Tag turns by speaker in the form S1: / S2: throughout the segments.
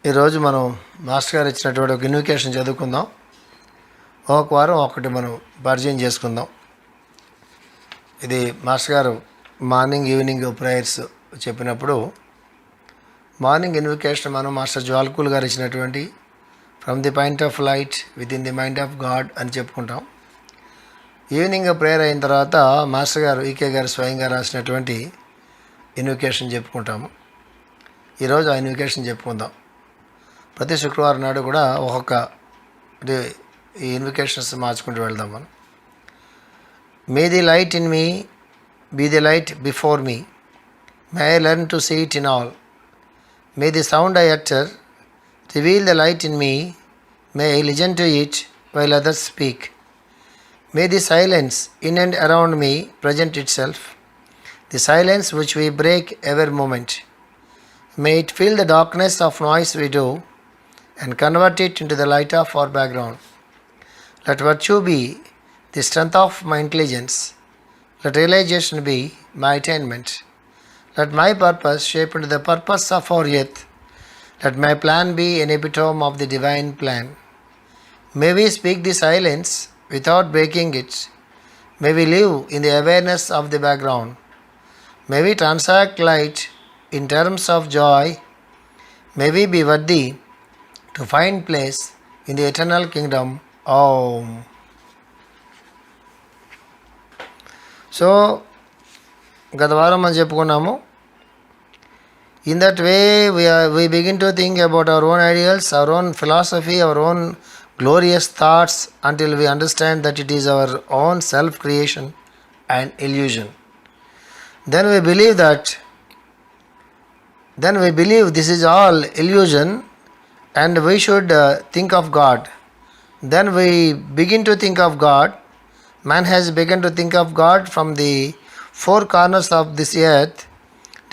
S1: ఈరోజు మనం మాస్టర్ గారు ఇచ్చినటువంటి ఒక ఇన్వికేషన్ చదువుకుందాం. ఒక వారం ఒకటి మనం పరిచయం చేసుకుందాం. ఇది మాస్టర్ గారు మార్నింగ్ ఈవినింగ్ ప్రేయర్స్ చెప్పినప్పుడు మార్నింగ్ ఇన్వికేషన్ మనం మాస్టర్ జ్వాల్కూల్ గారు ఇచ్చినటువంటి from the point of light with in the mind of God అని చెప్పుకుంటాం. ఈవినింగ్ ప్రేయర్ అయిన తర్వాత మాస్టర్ గారు ఈకే గారు స్వయంగా రాసినటువంటి ఇన్వికేషన్ చెప్పుకుంటాము. ఈరోజు ఆ ఇన్వికేషన్ చెప్పుకుందాం. ప్రతి శుక్రవారం నాడు కూడా ఒక్కొక్క ఈ ఇన్వికేషన్స్ మార్చుకుంటూ వెళ్దాం మనం. May the light in me be the light before me, may I learn to see it in all, may the sound I utter reveal the light in me, may I listen to it while others speak, may the silence in and around me present itself, the silence which we break every moment, may it fill the darkness of noise we do and convert it into the light of our background. Let virtue be the strength of my intelligence. Let realization be my attainment. Let my purpose shape into the purpose of our youth. Let my plan be an epitome of the divine plan. May we speak the silence without breaking it. May we live in the awareness of the background. May we transact light in terms of joy. May we be worthy to find place in the eternal kingdom. Om. So, గత వారం మనం చెప్పుకున్నాము. In that way we begin to think about our own ideals, our own philosophy, our own glorious thoughts until we understand that it is our own self-creation and illusion. Then we believe this is all illusion and we should think of God. Then we begin to think of God. Man has begun to think of God from the four corners of this earth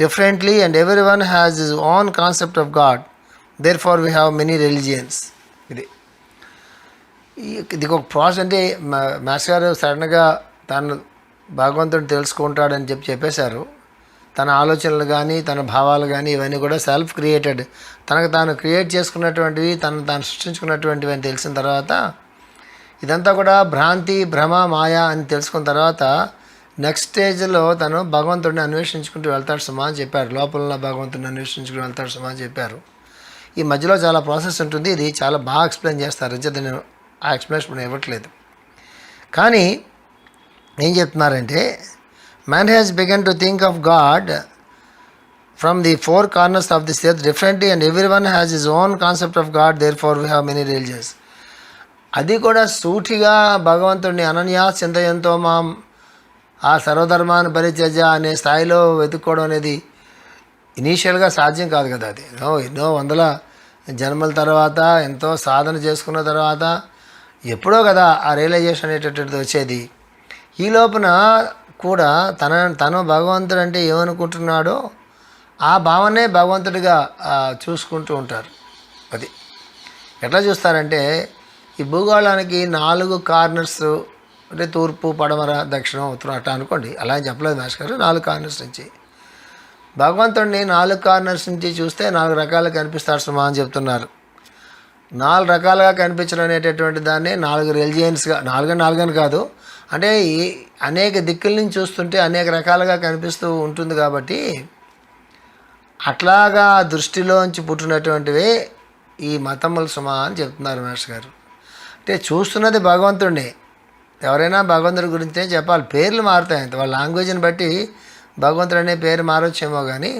S1: differently, and everyone has his own concept of God. Therefore we have many religions. ఇది ఒక process. అంటే master గారు సడన్గా తను భగవంతుడిని తెలుసుకుంటాడని చెప్పేశారు. తన ఆలోచనలు కానీ తన భావాలు కానీ ఇవన్నీ కూడా సెల్ఫ్ క్రియేటెడ్, తనకు తాను క్రియేట్ చేసుకున్నటువంటివి, తాను సృష్టించుకున్నటువంటివి అని తెలిసిన తర్వాత ఇదంతా కూడా భ్రాంతి, భ్రమ, మాయ అని తెలుసుకున్న తర్వాత నెక్స్ట్ స్టేజ్లో తను భగవంతుడిని అన్వేషించుకుంటూ వెళ్తాడు సుమా అని చెప్పారు. లోపల భగవంతుడిని అన్వేషించుకుంటూ వెళ్తాడు సుమా అని చెప్పారు. ఈ మధ్యలో చాలా ప్రాసెస్ ఉంటుంది. ఇది చాలా బాగా ఎక్స్ప్లెయిన్ చేస్తారు. అంచేత నేను ఆ ఎక్స్ప్లెనేషన్ ఇవ్వట్లేదు. కానీ ఏం చెప్తున్నారంటే, man has begun to think of God from the four corners of this earth differently, and everyone has his own concept of God. Therefore we have many religions. అది కూడా సూటిగా భగవంతుడిని అనన్యా చింతయంతో మాం ఆ సర్వధర్మాన్ని పరిత్యజ అనే స్థాయిలో వెతుక్కోవడం అనేది ఇనీషియల్గా సాధ్యం కాదు కదా. అది ఎన్నో వందల జన్మల తర్వాత ఎంతో సాధన చేసుకున్న తర్వాత ఎప్పుడో కదా ఆ రియలైజేషన్ అనేటటువంటిది వచ్చేది. ఈ లోపున కూడా తను భగవంతుడు అంటే ఏమనుకుంటున్నాడో ఆ భావనే భగవంతుడిగా చూసుకుంటూ ఉంటారు. అది ఎట్లా చూస్తారంటే, ఈ భూగోళానికి 4 కార్నర్స్ అంటే తూర్పు, పడమర, దక్షిణం, ఉత్తరం అట్లా అనుకోండి. అలా చెప్పలేదు మాస్టర్ గారు. 4 కార్నర్స్ నుంచి భగవంతుడిని 4 కార్నర్స్ నుంచి చూస్తే 4 రకాలుగా కనిపిస్తాడు సుమా అని చెప్తున్నారు. 4 రకాలుగా కనిపించడం అనేటటువంటి దాన్ని 4 రిలిజియన్స్గా, 4 అని కాదు, అంటే అనేక దిక్కుల నుంచి చూస్తుంటే అనేక రకాలుగా కనిపిస్తూ ఉంటుంది. కాబట్టి అట్లాగా దృష్టిలోంచి పుట్టినటువంటివే ఈ మతములు సుమా అని చెప్తున్నారు మాస్టర్ గారు. అంటే చూస్తున్నది భగవంతుడిని. ఎవరైనా భగవంతుడి గురించే చెప్పాలి. పేర్లు మారుతాయి అంత, వాళ్ళ లాంగ్వేజ్ని బట్టి భగవంతుడు అనే పేరు మారొచ్చేమో కానీ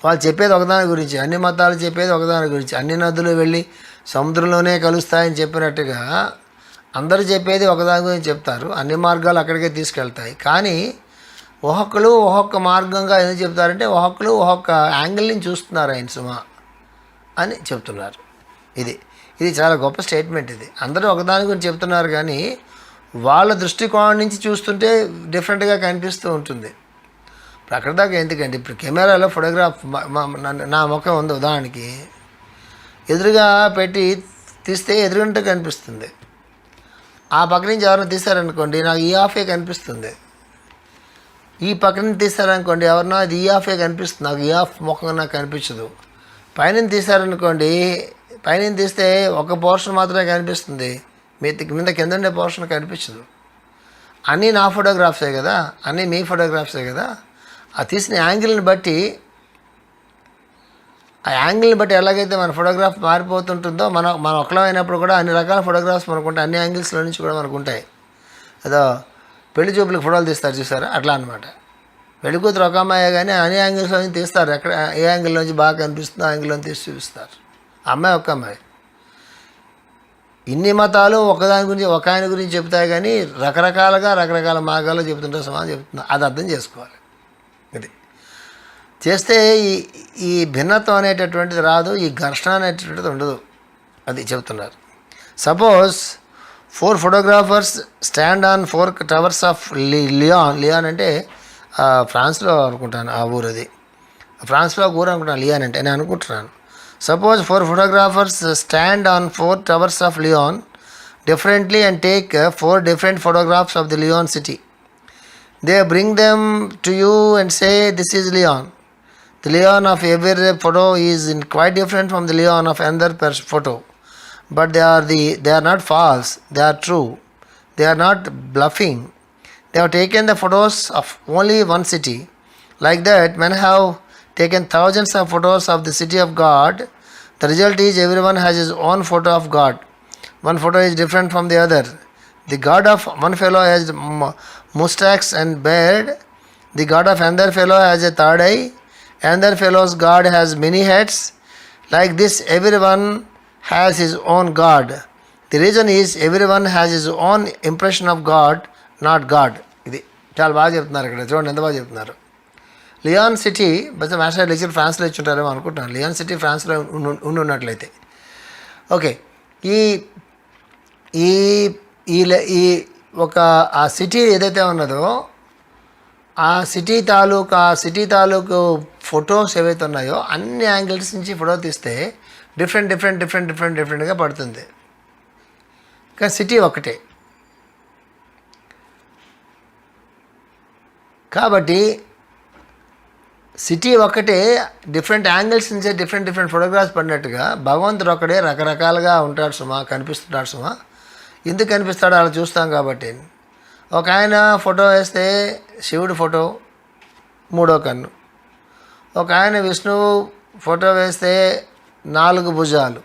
S1: వాళ్ళు చెప్పేది ఒకదాని గురించి, అన్ని మతాలు చెప్పేది ఒకదాని గురించి. అన్ని నదులు వెళ్ళి సముద్రంలోనే కలుస్తాయని చెప్పినట్టుగా అందరూ చెప్పేది ఒకదాని గురించి చెప్తారు, అన్ని మార్గాలు అక్కడికే తీసుకెళ్తాయి. కానీ ఒక్కొక్కరు ఒక్కొక్క మార్గంగా ఎందుకు చెప్తారంటే ఒక్కొక్కరు ఒక్కొక్క యాంగిల్ నుంచి చూస్తున్నారు ఆయన సుమా అని చెప్తున్నారు. ఇది చాలా గొప్ప స్టేట్మెంట్. ఇది అందరూ ఒకదాని గురించి చెప్తున్నారు కానీ వాళ్ళ దృష్టికోణం నుంచి చూస్తుంటే డిఫరెంట్గా కనిపిస్తూ ఉంటుంది. ఇప్పుడు అక్కడ దాకా ఎందుకండి, ఇప్పుడు కెమెరాలో ఫోటోగ్రాఫ్ నా ముఖం ఉంది ఉదాహరణకి, ఎదురుగా పెట్టి తీస్తే ఎదురుంటే కనిపిస్తుంది. ఆ పక్క నుంచి ఎవరైనా తీశారనుకోండి నాకు ఈ హాఫే కనిపిస్తుంది. ఈ పక్క నుంచి తీశారనుకోండి ఎవరన్నా అది ఈ హాఫే కనిపిస్తుంది, నాకు ఈ హాఫ్ ముఖం నాకు కనిపించదు. పైన తీశారనుకోండి, పైన తీస్తే ఒక పోర్షన్ మాత్రమే కనిపిస్తుంది, మీద కింద ఉండే పోర్షన్ కనిపించదు. అన్నీ నా ఫోటోగ్రాఫ్సే కదా, అన్నీ మీ ఫోటోగ్రాఫ్సే కదా. ఆ తీసిన యాంగిల్ని బట్టి, ఆ యాంగిల్ని బట్టి ఎలాగైతే మన ఫోటోగ్రాఫ్ మారిపోతుంటుందో మనం ఒక్కలమైనప్పుడు కూడా అన్ని రకాల ఫోటోగ్రాఫ్స్ మనకుంటాయి, అన్ని యాంగిల్స్లో నుంచి కూడా మనకు ఉంటాయి. ఏదో పెళ్లి చూపులకు ఫోటోలు తీస్తారు చూసారా, అట్లా అనమాట. పెళ్లి కూతురు ఒక అమ్మాయి కానీ అన్ని యాంగిల్స్లో నుంచి తీస్తారు, ఎక్కడ ఏ యాంగిల్లో నుంచి బాగా కనిపిస్తుందో ఆ యాంగిల్లో తీసి చూపిస్తారు. అమ్మాయి ఒక్క అమ్మాయి. ఇన్ని మతాలు ఒకదాని గురించి ఒక ఆయన గురించి చెప్తాయి కానీ రకరకాల మార్గాల్లో చెబుతుంటే సమానం చెప్తున్నా, అది అర్థం చేసుకోవాలి. ఇది చేస్తే ఈ భిన్నత్వం అనేటటువంటిది రాదు, ఈ ఘర్షణ అనేటటువంటిది ఉండదు, అది చెబుతున్నారు. Suppose 4 photographers stand on 4 towers of Lyon అంటే ఫ్రాన్స్లో అనుకుంటాను ఆ ఊరు, అది ఫ్రాన్స్లో ఒక ఊరు అనుకుంటాను లియాన్ అంటే నేను అనుకుంటున్నాను. Suppose 4 photographers stand on 4 towers of Lyon differently and take 4 different photographs of the Lyon city. They bring them to you and say, this is Lyon. The Lyon of every photo is quite different from the Lyon of another photo. But they are not false, they are true. They are not bluffing. They have taken the photos of only one city. Like that, men have taken thousands of photos of the city of God. The result is everyone has his own photo of God. One photo is different from the other. The God of one fellow has mustache and beard. The God of another fellow has a third eye. Another fellow's God has many heads. Like this, everyone has his own God. The reason is everyone has his own impression of God, not God. ఇది చాలా బాగా చెప్తున్నారు ఇక్కడ, చూడండి ఎంత బాగా చెప్తున్నారు. Lyon city బస్ మాస్టర్ లెక్చర్ ఫ్రాన్స్లో ఇచ్చుంటారేమో అనుకుంటున్నాను. లియాన్ సిటీ ఫ్రాన్స్లో ఉన్నట్లయితే ఓకే. ఈ ఈ ఈ ఒక ఆ సిటీ ఏదైతే ఉన్నదో ఆ సిటీ తాలూకు ఫొటోస్ ఏవైతే ఉన్నాయో అన్ని యాంగిల్స్ నుంచి ఫోటో తీస్తే డిఫరెంట్గా పడుతుంది. కానీ సిటీ ఒకటే కాబట్టి సిటీ ఒక్కటే డిఫరెంట్ యాంగిల్స్ నుంచి డిఫరెంట్ ఫోటోగ్రాఫ్స్ పడినట్టుగా భగవంతుడు ఒక్కడే రకరకాలుగా ఉంటాడు సుమా, కనిపిస్తున్నాడు సుమా. ఎందుకు కనిపిస్తాడో అలా చూస్తాం కాబట్టి. ఒక ఆయన ఫోటో వేస్తే శివుడు ఫోటో 3వ కన్ను, ఒక ఆయన విష్ణువు ఫోటో వేస్తే 4 భుజాలు,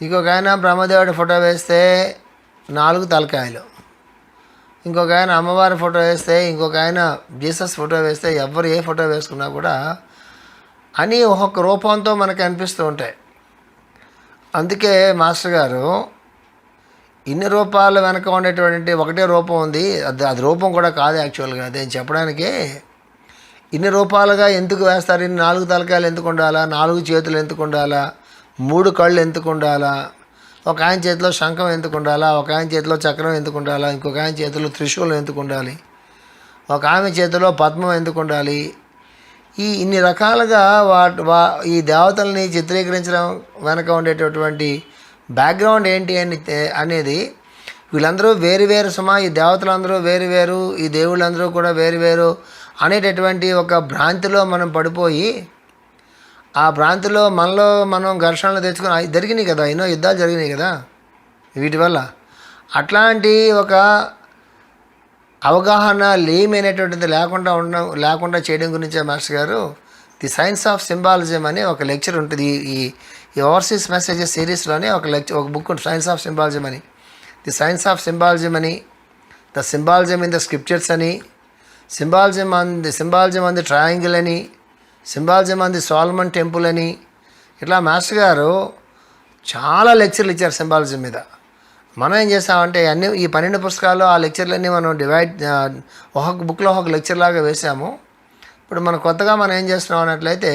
S1: ఇంకొక ఆయన బ్రహ్మదేవుడి ఫోటో వేస్తే 4 తలకాయలు, ఇంకొక ఆయన అమ్మవారి ఫోటో వేస్తే, ఇంకొక ఆయన జీసస్ ఫోటో వేస్తే, ఎవరు ఏ ఫోటో వేసుకున్నా కూడా అని ఒక్కొక్క రూపంతో మనకు అనిపిస్తూ ఉంటాయి. అందుకే మాస్టర్ గారు ఇన్ని రూపాల వెనక ఉండేటువంటి ఒకటే రూపం ఉంది, అది రూపం కూడా కాదు యాక్చువల్గా. అదే చెప్పడానికి ఇన్ని రూపాలుగా ఎందుకు వేస్తారు, ఇన్ని 4 తలకాయలు ఎందుకు ఉండాలా, 4 చేతులు ఎందుకు ఉండాలా, 3 కళ్ళు ఎందుకు ఉండాలా, ఒక ఆయన చేతిలో శంఖం ఎందుకు ఉండాలా, ఒక ఆయన చేతిలో చక్రం ఎందుకు ఉండాలా, ఇంకొక ఆయన చేతిలో త్రిశూలం ఎందుకు ఉండాలి, ఒక ఆమె చేతిలో పద్మం ఎందుకు ఉండాలి. ఇన్ని రకాలుగా ఈ దేవతల్ని చిత్రీకరించడం వెనక ఉండేటటువంటి బ్యాక్గ్రౌండ్ ఏంటి అనేది వీళ్ళందరూ వేరు సుమా. ఈ దేవతలందరూ వేరు, ఈ దేవుళ్ళందరూ కూడా వేరు అనేటటువంటి ఒక భ్రాంతిలో మనం పడిపోయి ఆ భ్రాంతిలో మనలో మనం ఘర్షణలు తెచ్చుకొని జరిగినాయి కదా, ఎన్నో యుద్ధాలు జరిగినాయి కదా వీటి వల్ల. అట్లాంటి ఒక అవగాహన లేమైనటువంటిది లేకుండా చేయడం గురించే మాస్టర్ గారు ది సైన్స్ ఆఫ్ సింబాలిజం అని ఒక లెక్చర్ ఉంటుంది. ఈ ఓవర్సీస్ మెసేజెస్ సిరీస్లోనే ఒక బుక్ ఉంటుంది, సైన్స్ ఆఫ్ సింబాలిజం అని. ది సైన్స్ ఆఫ్ సింబాలిజం అని, the symbolism in the scriptures అని, సింబాలిజం ఆన్ ది ట్రయాంగిల్ అని, symbolism on the Solomon temple అని, ఇట్లా మాస్టర్ గారు చాలా లెక్చర్లు ఇచ్చారు సింబాలిజం మీద. మనం ఏం చేసామంటే అన్ని ఈ 12 పుస్తకాలు ఆ లెక్చర్లన్నీ మనం ఒక్కొక్క బుక్లో ఒక్కొక్క లెక్చర్ లాగా వేసాము. ఇప్పుడు మనం కొత్తగా మనం ఏం చేస్తున్నాం అన్నట్లయితే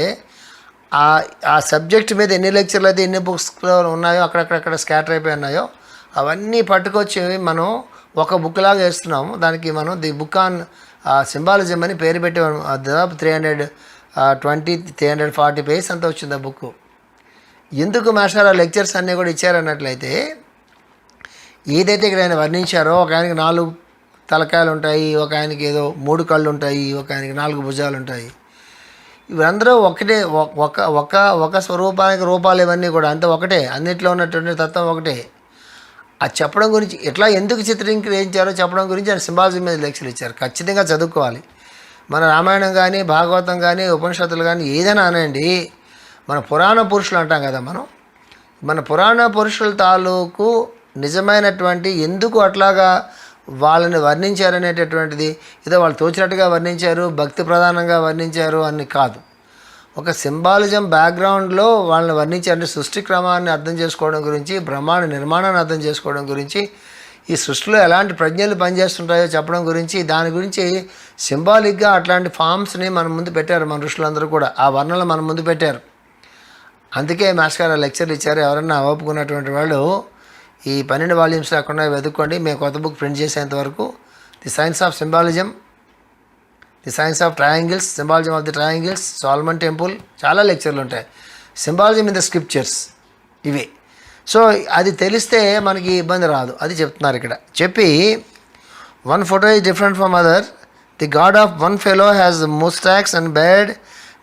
S1: ఆ సబ్జెక్ట్ మీద ఎన్ని లెక్చర్లు అయితే ఎన్ని బుక్స్లో ఉన్నాయో అక్కడక్కడక్కడ స్కాటర్ అయిపోయి ఉన్నాయో అవన్నీ పట్టుకొచ్చి మనం ఒక బుక్ లాగా వేస్తున్నాము. దానికి మనం ది బుక్ ఆన్ సింబాలిజం అని పేరు పెట్టి దాదాపు 340 పేజెస్ అంతా వచ్చింది ఆ బుక్. ఎందుకు మాస్టర్ ఆ లెక్చర్స్ అన్నీ కూడా ఇచ్చారన్నట్లయితే ఏదైతే ఇక్కడ ఆయన వర్ణించారో ఒక ఆయనకి 4 తలకాయలు ఉంటాయి, ఒక ఆయనకి ఏదో 3 కళ్ళు ఉంటాయి, ఒక ఆయనకి 4 భుజాలు ఉంటాయి. ఇవందరూ ఒకటే, ఒక స్వరూపానికి రూపాలు ఇవన్నీ కూడా అంతే ఒకటే, అన్నిట్లో ఉన్నటువంటి తత్వం ఒకటే. అది చెప్పడం గురించి ఎట్లా ఎందుకు చిత్రీకరించారో చెప్పడం గురించి ఆయన సింబాలజీ మీద లెక్చర్లు ఇచ్చారు. ఖచ్చితంగా చదువుకోవాలి. మన రామాయణం కానీ భాగవతం కానీ ఉపనిషత్తులు కానీ ఏదైనా అనండి, మన పురాణ పురుషులు అంటాం కదా, మన పురాణ పురుషుల తాలూకు నిజమైనటువంటి ఎందుకు అట్లాగా వాళ్ళని వర్ణించారనేటటువంటిది ఏదో వాళ్ళు తోచినట్టుగా వర్ణించారు, భక్తి ప్రధానంగా వర్ణించారు అని కాదు. ఒక సింబాలిజం బ్యాక్గ్రౌండ్లో వాళ్ళని వర్ణించారంటే సృష్టి క్రమాన్ని అర్థం చేసుకోవడం గురించి, బ్రహ్మాండ నిర్మాణాన్ని అర్థం చేసుకోవడం గురించి, ఈ సృష్టిలో ఎలాంటి ప్రజ్ఞలు పనిచేస్తుంటాయో చెప్పడం గురించి, దాని గురించి సింబాలిక్గా అట్లాంటి ఫామ్స్ని మన ముందు పెట్టారు. మన ఋషులందరూ కూడా ఆ వర్ణనలు మన ముందు పెట్టారు. అందుకే మాస్టర్ గారు లెక్చర్లు ఇచ్చారు. ఎవరన్నా ఓపుకున్నటువంటి వాళ్ళు ఈ 12 వాల్యూమ్స్ లేకుండా వెతుక్కోండి. మేము కొత్త బుక్ ప్రింట్ చేసేంత వరకు the science of symbolism, the science of triangles, symbolism of the triangles, Solomon temple, చాలా లెక్చర్లు ఉంటాయి. సింబాలిజం ఇన్ ద స్క్రిప్చర్స్ ఇవి. సో అది తెలిస్తే మనకి ఇబ్బంది రాదు, అది చెప్తున్నారు ఇక్కడ. చెప్పి one photo is different from other. The God of one fellow has moustaches and beard.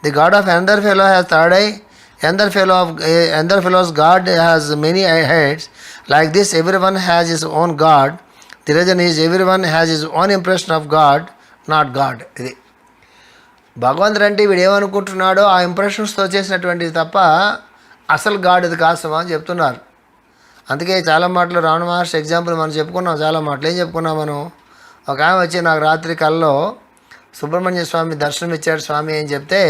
S1: The God of another fellow has third eye. Another fellow's God has many heads. Like this, everyone has his own God. The reason is everyone has his own impression of God, not God. ఇది భగవంతుడు అంటే వీడు ఏమనుకుంటున్నాడో ఆ ఇంప్రెషన్స్తో చేసినటువంటిది తప్ప అసలు God ఇది కాసమా అని చెప్తున్నారు. అందుకే చాలా మాటలు రావణ మహర్షి ఎగ్జాంపుల్ మనం చెప్పుకున్నాం. చాలా మాటలు ఏం చెప్పుకున్నాం మనం. ఒక ఆమె వచ్చి నాకు రాత్రి కల్లో సుబ్రహ్మణ్య స్వామి దర్శనం ఇచ్చాడు స్వామి అని చెప్తే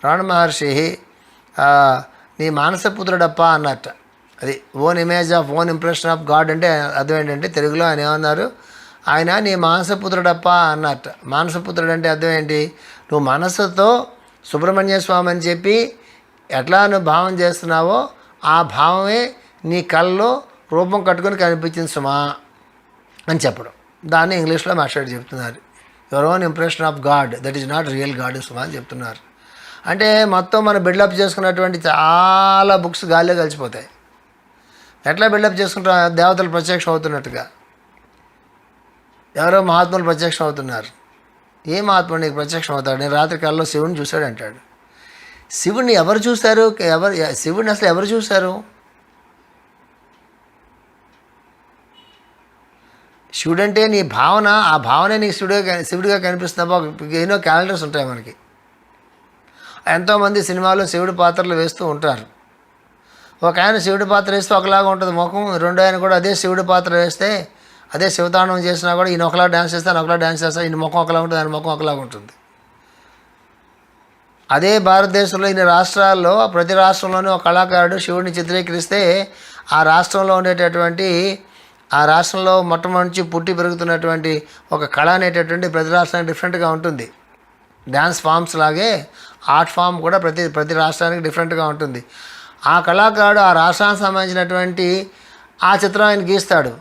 S1: రావణ మహర్షి నీ మానసపుత్రుడప్ప అన్నట్ట. అది own image of own impression of God అంటే అర్థం ఏంటంటే తెలుగులో ఆయన ఏమన్నారు, ఆయన నీ మానసపుత్రుడప్ప అన్నట్ట. మానసపుత్రుడు అంటే అర్థం ఏంటి, నువ్వు మనస్సుతో సుబ్రహ్మణ్య స్వామి అని చెప్పి ఎట్లా నువ్వు భావం చేస్తున్నావో ఆ భావమే నీ కళ్ళలో రూపం కట్టుకొని కనిపించింది సుమా అని చెప్పడం. దాన్ని ఇంగ్లీష్లో మాస్టర్ చెప్తున్నారు. Your own impression of God, that is not real God సుమా అని చెప్తున్నారు. అంటే మొత్తం మనం బిల్డప్ చేసుకున్నటువంటి చాలా బుక్స్ గాలిలో కలిసిపోతాయి. ఎట్లా బిల్డప్ చేసుకుంటా, దేవతలు ప్రత్యక్షం అవుతున్నట్టుగా, ఎవరో మహాత్ములు ప్రత్యక్షం అవుతున్నారు. ఏ మహాత్ముడు నీకు ప్రత్యక్షం అవుతాడు? నేను రాత్రి కల్లో శివుని చూశాడు అంటాడు. శివుడిని ఎవరు చూశారు? శివుడిని అసలు ఎవరు చూశారు? శివుడు అంటే నీ భావన, ఆ భావనే నీకు శివుడిగా కనిపిస్తున్నా. ఎన్నో క్యాలెండర్స్ ఉంటాయి మనకి. ఎంతోమంది సినిమాలో శివుడి పాత్రలు వేస్తూ ఉంటారు. ఒక ఆయన శివుడి పాత్ర వేస్తే ఒకలాగా ఉంటుంది ముఖం, రెండో ఆయన కూడా అదే శివుడి పాత్ర వేస్తే, అదే శివతాండవం చేసినా కూడా ఈయన ఒకలా డ్యాన్స్ చేస్తే ఒకలా డ్యాన్స్ చేస్తా, ఈయన ముఖం ఒకలా ఉంటుంది, ఆయన ముఖం ఒకలాగా ఉంటుంది. అదే భారతదేశంలో ఇన్ని రాష్ట్రాల్లో ప్రతి రాష్ట్రంలోనూ ఒక కళాకారుడు శివుడిని చిత్రీకరిస్తే ఆ రాష్ట్రంలో ఉండేటటువంటి, ఆ రాష్ట్రంలో మొట్టమొదటి పుట్టి పెరుగుతున్నటువంటి ఒక కళ అనేటటువంటి ప్రతి రాష్ట్రానికి డిఫరెంట్గా ఉంటుంది. డ్యాన్స్ ఫామ్స్ లాగే ఆర్ట్ ఫామ్ కూడా ప్రతి రాష్ట్రానికి డిఫరెంట్గా ఉంటుంది. ఆ కళాకారుడు ఆ రాష్ట్రానికి సంబంధించినటువంటి ఆ చిత్రం ఆయన గీస్తాడు.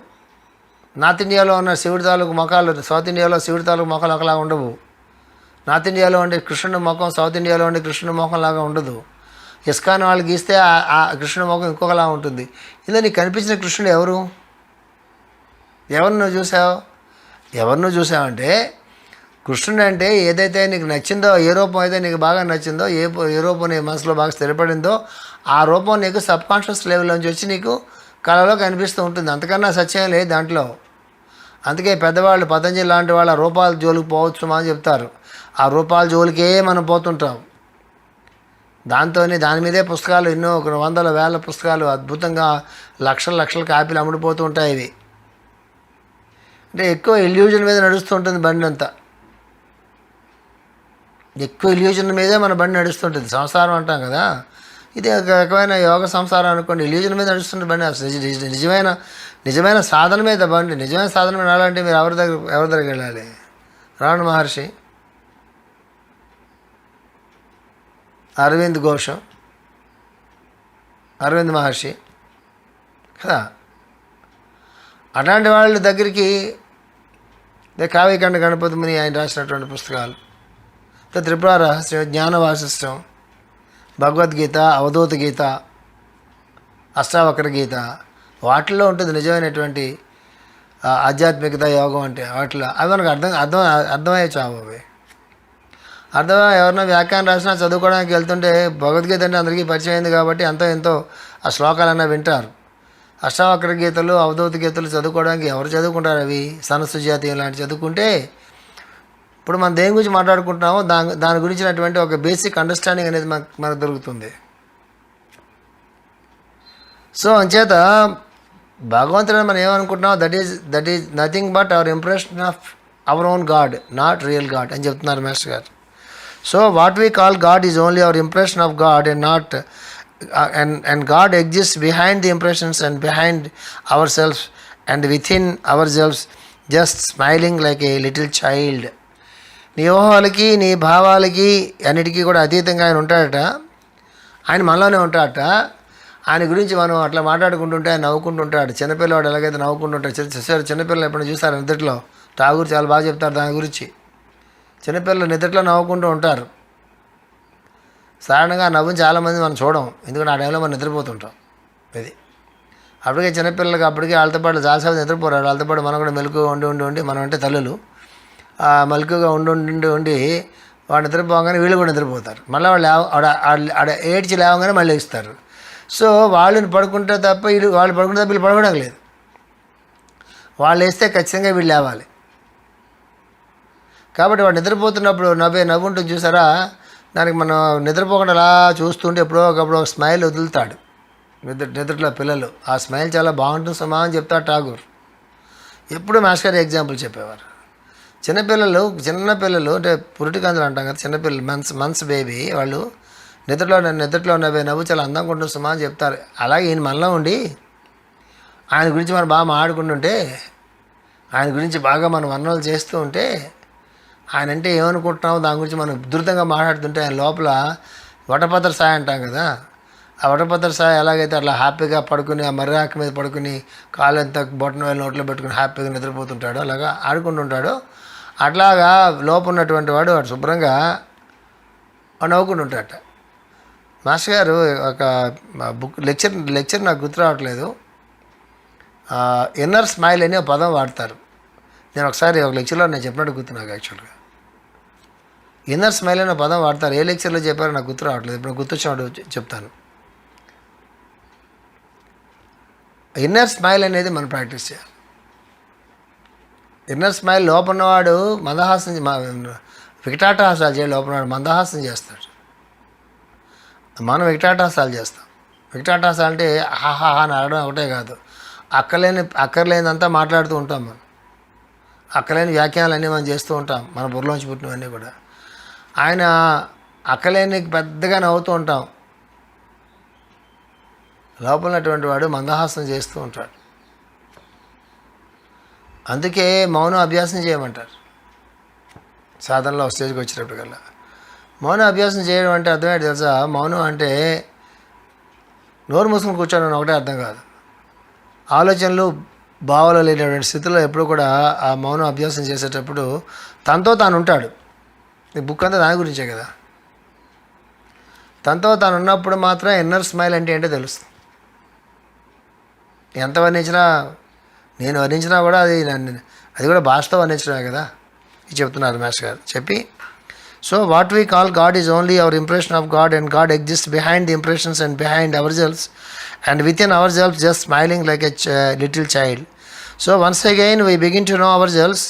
S1: నార్త్ ఇండియాలో ఉన్న శివుడి తాలూకు ముఖాలు సౌత్ ఇండియాలో శివుడి తాలూకు ముఖాలు ఒకలా ఉండవు. నార్త్ ఇండియాలో ఉండే కృష్ణుడి ముఖం సౌత్ ఇండియాలో ఉండే కృష్ణుడి ముఖం లాగా ఉండదు. ఇస్కాన్ వాళ్ళు గీస్తే ఆ కృష్ణుడి ముఖం ఇంకొకలా ఉంటుంది. ఇలా నీకు కనిపించిన కృష్ణుడు ఎవరు? ఎవరు నువ్వు చూసావంటే కృష్ణుడు అంటే ఏదైతే నీకు నచ్చిందో, ఏ రూపం అయితే నీకు బాగా నచ్చిందో, ఏ రూపం నీ మనసులో బాగా స్థిరపడిందో ఆ రూపం నీకు సబ్కాన్షియస్ లెవెల్లోంచి వచ్చి నీకు కళలో కనిపిస్తూ ఉంటుంది. అంతకన్నా సత్యం లేదు దాంట్లో. అందుకే పెద్దవాళ్ళు పతంజలి లాంటి వాళ్ళ రూపాల జోలికి పోవచ్చు అని చెప్తారు. ఆ రూపాల జోలికే మనం పోతుంటాం. దాని మీదే పుస్తకాలు ఎన్నో వందల వేల పుస్తకాలు అద్భుతంగా లక్షల కాపీలు అమ్ముడిపోతూ ఉంటాయి. ఇవి అంటే ఎక్కువ ఇల్యూజన్ మీద నడుస్తూ ఉంటుంది బండి అంతా. ఎక్కువ ఇల్యూజన్ మీదే మన బండి నడుస్తుంటుంది. సంసారం అంటాం కదా, ఇది ఒక రకమైన యోగ సంసారం అనుకోండి. ఇల్యూజన్ మీద నడుస్తున్న బండి. అసలు నిజమైన సాధన మీద బండి. నిజమైన సాధన మీద నడాలంటే మీరు ఎవరి దగ్గరికి వెళ్ళాలి? రమణ మహర్షి, అరవింద్ ఘోష్, అరవింద్ మహర్షి కదా, అట్లాంటి వాళ్ళ దగ్గరికి కావ్యకండ గణపతి ముని ఆయన రాసినటువంటి పుస్తకాలు, త్రిపుర రహస్యం, జ్ఞాన వాసిష్టం, భగవద్గీత, అవధూత గీత, అష్టావక్ర గీత, వాటిల్లో ఉంటుంది నిజమైనటువంటి ఆధ్యాత్మికత, యోగం అంటే. వాటిలో అవి మనకు అర్థమయ్యే చావు. అవి ఎవరైనా వ్యాఖ్యానం రాసినా చదువుకోవడానికి వెళ్తుంటే భగవద్గీత అంటే అందరికీ పరిచయం అయింది కాబట్టి ఎంతో ఆ శ్లోకాలన్నా వింటారు. అష్టావక్ర గీతలు, అవధూత గీతలు చదువుకోవడానికి ఎవరు చదువుకుంటారు? అవి సనస్సు జాతీయం లాంటి చదువుకుంటే ఇప్పుడు మనం దేని గురించి మాట్లాడుకుంటున్నామో దాని గురించినటువంటి ఒక బేసిక్ అండర్స్టాండింగ్ అనేది మనకు దొరుకుతుంది. సో అంచేత భగవంతుడు మనం ఏమనుకుంటున్నాం, that is nothing but our impression of our own God, not real God అని చెప్తున్నారు master garu. So what we call God is only our impression of God and not and God exists behind the impressions and behind ourselves and within ourselves, just smiling like a little child. నీ ఊహలకి నీ భావాలకి అన్నిటికీ కూడా అతీతంగా ఆయన ఉంటాడట. ఆయన మనలోనే ఉంటాడట. ఆయన గురించి మనం అట్లా మాట్లాడుకుంటుంటే ఆయన నవ్వుకుంటుంటాడు. చిన్నపిల్లవాడు ఎలాగైతే నవ్వుకుంటుంటాడు. చిన్నపిల్లలు ఎప్పుడైనా చూస్తారు నిద్రలో? ఠాగూర్ చాలా బాగా చెప్తారు దాని గురించి. చిన్నపిల్లలు నిద్రలో నవ్వుకుంటూ ఉంటారు. సాధారణంగా నవ్వుని చాలామంది మనం చూడం, ఎందుకంటే ఆ టైంలో మనం నిద్రపోతుంటాం. ఇది అప్పటికే చిన్నపిల్లలకి అప్పటికే వాళ్ళతో పాటు చాలాసేపు నిద్రపోరాడు. వాళ్ళతో పాటు మనం కూడా మెలకుగా ఉండి మనం అంటే తల్లులు మెలకుగా ఉండి వాడు నిద్రపోగానే వీళ్ళు కూడా నిద్రపోతారు. మళ్ళీ వాళ్ళు ఆడ ఏడ్చి లేవగానే మళ్ళీ ఇస్తారు. సో వాళ్ళని పడుకుంటే తప్ప వాళ్ళు పడుకుంటే తప్ప వీళ్ళు పడుకోవడం లేదు. వాళ్ళు వేస్తే ఖచ్చితంగా వీళ్ళు లేవాలి. కాబట్టి వాడు నిద్రపోతున్నప్పుడు నవ్వుంటుంది చూసారా, దానికి మనం నిద్రపోకుండా అలా చూస్తుంటే ఎప్పుడో ఒకప్పుడు ఒక స్మైల్ వదులుతాడు నిద్రలో పిల్లలు. ఆ స్మైల్ చాలా బాగుంటుంది సుమా అని చెప్తాడు ఠాగూర్. ఎప్పుడు మాస్టర్ గారు ఎగ్జాంపుల్ చెప్పేవారు. చిన్నపిల్లలు అంటే పురిటికందులు అంటాం కదా, చిన్నపిల్లలు మంత్స్ బేబీ, వాళ్ళు నిద్రలో నవ్వు చాలా అందంగా ఉంటుంది సుమా అని చెప్తారు. అలాగే ఈయన మనలో ఉండి ఆయన గురించి మనం బాగా మాట్లాడుకుంటుంటే, ఆయన గురించి బాగా మనం వర్ణనలు చేస్తూ ఉంటే, ఆయన అంటే ఏమనుకుంటున్నామో దాని గురించి మనం ఉధృతంగా మాట్లాడుతుంటే ఆయన లోపల వటపత్ర సాయి అంటాం కదా, ఆ వటపత్ర సాయి ఎలాగైతే అట్లా హ్యాపీగా పడుకుని ఆ మర్రాక మీద పడుకుని కాలు ఎంత బొట్టన వేలు నోట్లో పెట్టుకుని హ్యాపీగా నిద్రపోతుంటాడో, అలాగా ఆడుకుంటుంటాడో, అట్లాగా లోపల ఉన్నటువంటి వాడు శుభ్రంగా నవ్వుకుంటుంటాడట. మాస్టర్ గారు ఒక లెక్చర్ నాకు గుర్తు రావట్లేదు, ఇన్నర్ స్మైల్ అని ఒక పదం వాడతారు. నేను ఒకసారి ఒక లెక్చర్లో నేను చెప్పినట్టు గుర్తు నాకు యాక్చువల్గా. ఇన్నర్ స్మైల్ అనే పదం వాడతారు. ఏ లెక్చర్లో చెప్పారో నాకు గుర్తు రావట్లేదు, ఇప్పుడు గుర్తొచ్చినప్పుడు చెప్తాను. ఇన్నర్ స్మైల్ అనేది మనం ప్రాక్టీస్ చేయాలి. ఇన్నర్ స్మైల్ లోపలన్నవాడు మందహాసం వికటాటహాసాలు చేయాలి. లోపలవాడు మందహాసం చేస్తాడు, మనం వికటాటహాసాలు చేస్తాం. వికటాటహాసాలు అంటే హాహా అని అనడం ఒకటే కాదు, అక్కర్లేనిదంతా మాట్లాడుతూ ఉంటాం. మనం అక్కలేని వ్యాఖ్యానాలన్నీ మనం చేస్తూ ఉంటాం, మన బుర్రలోంచి పుట్టినవన్నీ కూడా. ఆయన అక్కలేని పెద్దగా నవ్వుతూ ఉంటాం, లోపలటువంటి వాడు మందహాసం చేస్తూ ఉంటాడు. అందుకే మౌనం అభ్యాసం చేయమంటారు సాధనలో స్టేజ్కి వచ్చేటప్పటికల్లా. మౌనం అభ్యాసం చేయడం అంటే అర్థమేంటి తెలుసా? మౌనం అంటే నోరు మూసుకుని కూర్చోడం ఒకటే అర్థం కాదు. ఆలోచనలు భావాలు లేనటువంటి స్థితిలో ఎప్పుడు కూడా ఆ మౌనం అభ్యాసం చేసేటప్పుడు తనతో తాను ఉంటాడు. ఈ బుక్ అంతా దాని గురించే కదా. తనతో తాను ఉన్నప్పుడు మాత్రం ఇన్నర్ స్మైల్ అంటే ఏంటో తెలుస్తుంది. ఎంత వర్ణించినా, నేను వర్ణించినా కూడా అది కూడా భాషతో వర్ణించడమే కదా. ఇది చెప్తున్నారు మాస్టర్ గారు చెప్పి. So what we call God is only our impression of God and God exist behind the impressions and behind our selves and within ourselves, just smiling like a little child. So once again we begin to know ourselves,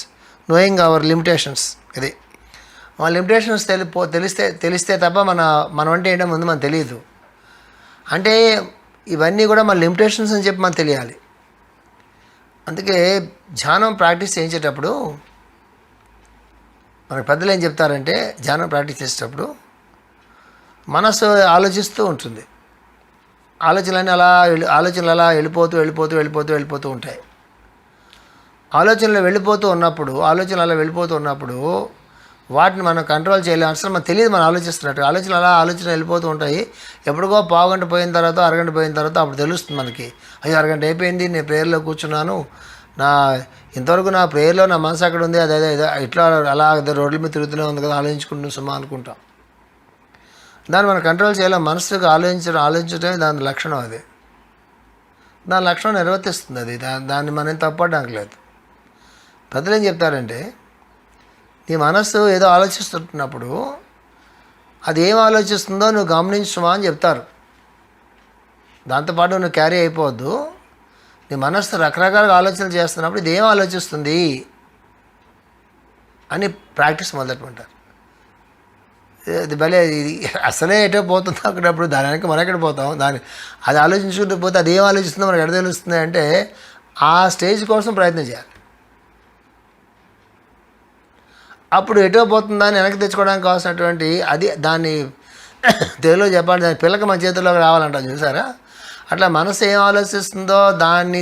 S1: knowing our limitations. ఇది మన limitations తెలిస్తే తప్ప మనం అంటే ఏంటో ముందు మనకు తెలియదు. అంటే ఇవన్నీ కూడా మన లిమిటేషన్స్ అని చెప్పి మనకు తెలియాలి. అందుకే ధ్యానం ప్రాక్టీస్ చేయించేటప్పుడు మన పెద్దలు ఏం చెప్తారంటే, ధ్యానం ప్రాక్టీస్ చేసేటప్పుడు మనసు ఆలోచిస్తూ ఉంటుంది. ఆలోచనలు అలా వెళ్ళిపోతూ ఉంటాయి. ఆలోచనలు అలా వెళ్ళిపోతూ ఉన్నప్పుడు వాటిని మనం కంట్రోల్ చేయలేము. అసలు మనకు తెలియదు మనం ఆలోచిస్తున్నట్టు. ఆలోచన వెళ్ళిపోతూ ఉంటాయి. ఎప్పుడుగో పావుగంట పోయిన తర్వాత, అరగంట పోయిన తర్వాత అప్పుడు తెలుస్తుంది మనకి, అయ్యో అరగంట అయిపోయింది, నేను ప్రేయర్లో కూర్చున్నాను, ఇంతవరకు నా ప్రేయర్లో నా మనసు అక్కడ ఉంది, అదే ఇట్లా అలా రోడ్ల మీద తిరుగుతూనే ఉంది కదా, ఆలోచించుకుంటూ సుమా అనుకుంటాం. దాన్ని మనం కంట్రోల్ చేయలేం. మనసుకు ఆలోచించడమే దాని లక్షణం. దాని లక్షణం నిర్వర్తిస్తుంది. దాన్ని మనం తప్పడానికి లేదు. పెద్దలు ఏం చెప్తారంటే, నీ మనస్సు ఏదో ఆలోచిస్తున్నప్పుడు అది ఏం ఆలోచిస్తుందో నువ్వు గమనించుమా అని చెప్తారు. దాంతోపాటు నువ్వు క్యారీ అయిపోవద్దు. నీ మనస్సు రకరకాలుగా ఆలోచనలు చేస్తున్నప్పుడు ఇది ఏం ఆలోచిస్తుంది అని ప్రాక్టీస్ మొదలుపెట్టారు. ఇది భలే, ఇది అసలే ఎటో పోతుందో అక్కడప్పుడు దానికి మనం ఎక్కడ పోతాం, అది ఆలోచించుకుంటూ పోతే అది ఏం ఆలోచిస్తుందో మనకు ఎక్కడ తెలుస్తుంది అంటే ఆ స్టేజ్ కోసం ప్రయత్నం చేయాలి. అప్పుడు ఎటో పోతుందా అని వెనక్కి తెచ్చుకోవడానికి కావాల్సినటువంటి దాన్ని తెలుగులో చెప్పాలి, దాని పిల్లకి మన చేతుల్లోకి రావాలంటారు చూసారా. అట్లా మనసు ఏం ఆలోచిస్తుందో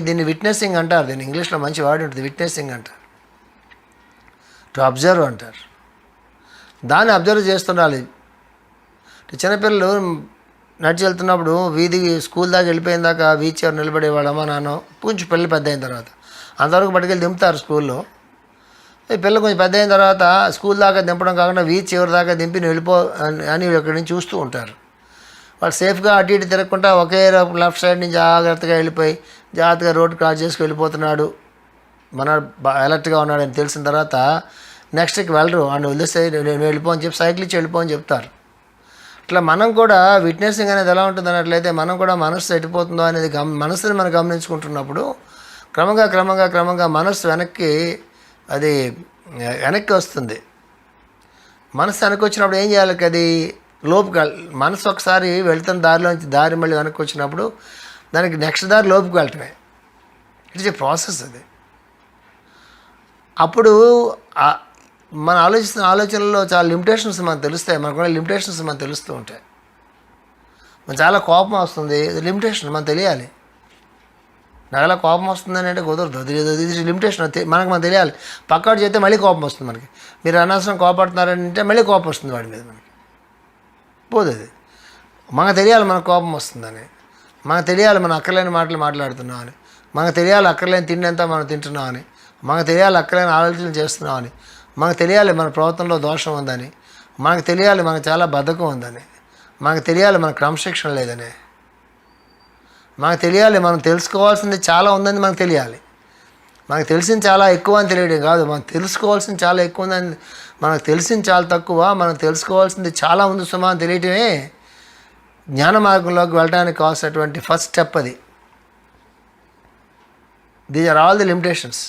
S1: దీన్ని విట్నెసింగ్ అంటారు. దీన్ని ఇంగ్లీష్లో మంచి వర్డ్ ఉంటుంది, విట్నెసింగ్ అంటారు. టు అబ్జర్వ్ అంటారు. దాన్ని అబ్జర్వ్ చేస్తుండాలి. చిన్నపిల్లలు నడిచి వెళ్తున్నప్పుడు స్కూల్ దాకా వెళ్ళిపోయిన దాకా వీచ్ ఎవరు నిలబడేవాళ్ళమా నాన్న, కొంచెం పిల్లలు పెద్ద అయిన తర్వాత అంతవరకు పట్టుకెళ్ళి దింపుతారు స్కూల్లో. ఈ పిల్లలు కొంచెం పెద్ద అయిన తర్వాత స్కూల్ దాకా దింపడం కాకుండా వీచ్ చివరి దాకా దింపి వెళ్ళిపో అని ఇక్కడి నుంచి చూస్తూ ఉంటారు. వాళ్ళు సేఫ్గా అటు ఇటు తిరగకుండా ఒకే లెఫ్ట్ సైడ్ నుంచి జాగ్రత్తగా రోడ్డు క్రాస్ చేసుకు వెళ్ళిపోతున్నాడు, మన అలర్ట్గా ఉన్నాడని తెలిసిన తర్వాత నెక్స్ట్కి వెళ్ళరు. అని వదిలేస్తే నేను వెళ్ళిపోని చెప్పి సైకిల్ ఇచ్చి వెళ్ళిపోని చెప్తారు. ఇట్లా మనం కూడా విట్నెసింగ్ అనేది ఎలా ఉంటుంది అన్నట్లయితే మనం కూడా మనస్సు ఎట్టిపోతుందో అనేది మనసుని మనం గమనించుకుంటున్నప్పుడు క్రమంగా మనస్సు వెనక్కి వస్తుంది. మనసు వెనక్కి వచ్చినప్పుడు ఏం చేయాలి, అది లోపుకి మనసు ఒకసారి వెళ్తున్న దారి మళ్ళీ వెనక్కి వచ్చినప్పుడు దానికి నెక్స్ట్ దారి లోపుకి వెళ్ళటమే. It's a process. అప్పుడు మనం ఆలోచిస్తున్న ఆలోచనలో చాలా లిమిటేషన్స్ మనకు తెలుస్తాయి. మనకున్న లిమిటేషన్స్ మనకు తెలుస్తూ ఉంటాయి. మనకు చాలా కోపం వస్తుంది, లిమిటేషన్ మనకు తెలియాలి. నాకు అలా కోపం వస్తుందని అంటే కుదరదు, ఇది లిమిటేషన్ మనకు తెలియాలి. పక్కాడు చేస్తే మళ్ళీ కోపం వస్తుంది మనకి. మీరు అనవసరం కోపడుతున్నారని అంటే మళ్ళీ కోపం వస్తుంది వాడి మీద మనకి. పోదు మనకు తెలియాలి మనకు కోపం వస్తుందని. మనకు తెలియాలి మనం అక్కర్లేని మాటలు మాట్లాడుతున్నామని. మనకు తెలియాలి అక్కర్లేని తిండి అంతా మనం తింటున్నామని. మనకు తెలియాలి అక్కర్లేని ఆలోచనలు చేస్తున్నామని. మనకు తెలియాలి మన ప్రవర్తనలో దోషం ఉందని. మనకు తెలియాలి మనకు చాలా బద్ధకం ఉందని. మనకు తెలియాలి మన క్రమశిక్షణ లేదని. మనకు తెలియాలి మనం తెలుసుకోవాల్సింది చాలా ఉందని మనకు తెలియాలి. మనకు తెలిసింది చాలా ఎక్కువ అని తెలియడం కాదు, మనం తెలుసుకోవాల్సింది చాలా ఎక్కువ ఉందని, మనకు తెలిసింది చాలా తక్కువ, మనం తెలుసుకోవాల్సింది చాలా ఉంది సుమా అని తెలియటమే జ్ఞాన మార్గంలోకి వెళ్ళడానికి కావాల్సినటువంటి first step. These are all the limitations.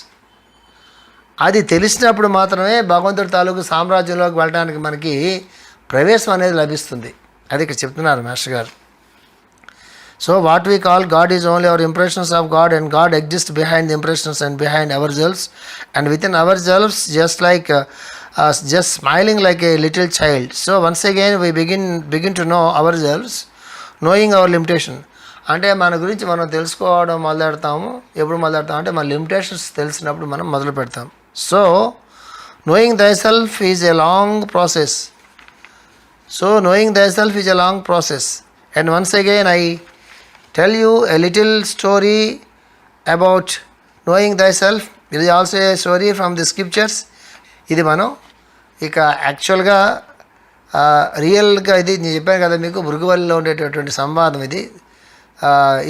S1: అది తెలిసినప్పుడు మాత్రమే భగవంతుడి తాలూకు సామ్రాజ్యంలోకి వెళ్ళడానికి మనకి ప్రవేశం అనేది లభిస్తుంది. అది ఇక్కడ చెప్తున్నారు master garu. So what we call God is only our impressions of God, and God exists behind the impressions and behind ourselves and within ourselves, just smiling like a little child. So once again we begin to know ourselves, knowing our limitation. అంటే మన గురించి మనం తెలుసుకోవడం మొదలెడతాము. ఎప్పుడు మొదలెడతాం అంటే మన limitations తెలిసినప్పుడు మనం మొదలు పెడతాం. So knowing thyself is a long process. And once again I tell you a little story about knowing thyself. It is also a story from the scriptures. ఇది మనం ఇక యాక్చువల్గా రియల్గా ఇది నేను చెప్పాను కదా మీకు, భృగువల్లిలో ఉండేటటువంటి సంవాదం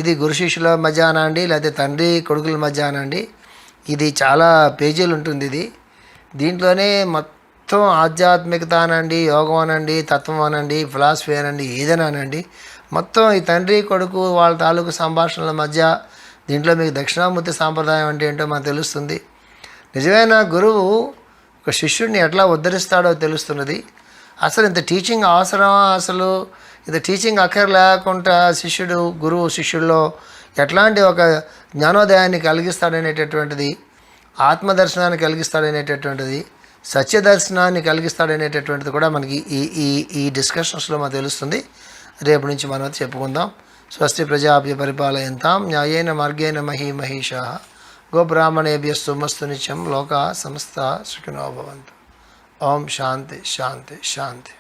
S1: ఇది గురు శిష్యుల మధ్య అనండి, లేకపోతే తండ్రి కొడుకుల మధ్య అనండి. ఇది చాలా పేజీలు ఉంటుంది. దీంట్లోనే మొత్తం ఆధ్యాత్మికత అనండి, యోగం అనండి, తత్వం అనండి, ఫిలాసఫీ అనండి, ఏదైనా అనండి, మొత్తం ఈ తండ్రి కొడుకు వాళ్ళ తాలూకు సంభాషణల మధ్య దీంట్లో మీకు దక్షిణామూర్తి సాంప్రదాయం అంటే ఏంటో మనకు తెలుస్తుంది. నిజమైన గురువు ఒక శిష్యుడిని ఎట్లా ఉద్ధరిస్తాడో తెలుస్తున్నది. అసలు ఇంత టీచింగ్ అవసరమా, అసలు ఇంత టీచింగ్ అక్కర్ లేకుండా గురువు శిష్యుల్లో ఎట్లాంటి ఒక జ్ఞానోదయాన్ని కలిగిస్తాడనేటటువంటిది, ఆత్మదర్శనాన్ని కలిగిస్తాడనేటటువంటిది, సత్యదర్శనాన్ని కలిగిస్తాడనేటటువంటిది కూడా మనకి ఈ డిస్కషన్స్లో మనకు తెలుస్తుంది. రేపు నుంచి మనం చెప్పుకుందాం. స్వస్తి ప్రజాభ్య పరిపాలయంతాం న్యాయేన మార్గేణ మహీమహీషా గోబ్రాహ్మణేభ్య సోమస్తు నిత్యం లోకా సమస్త సుఖినో భవంతు. ఓం శాంతి శాంతి శాంతి.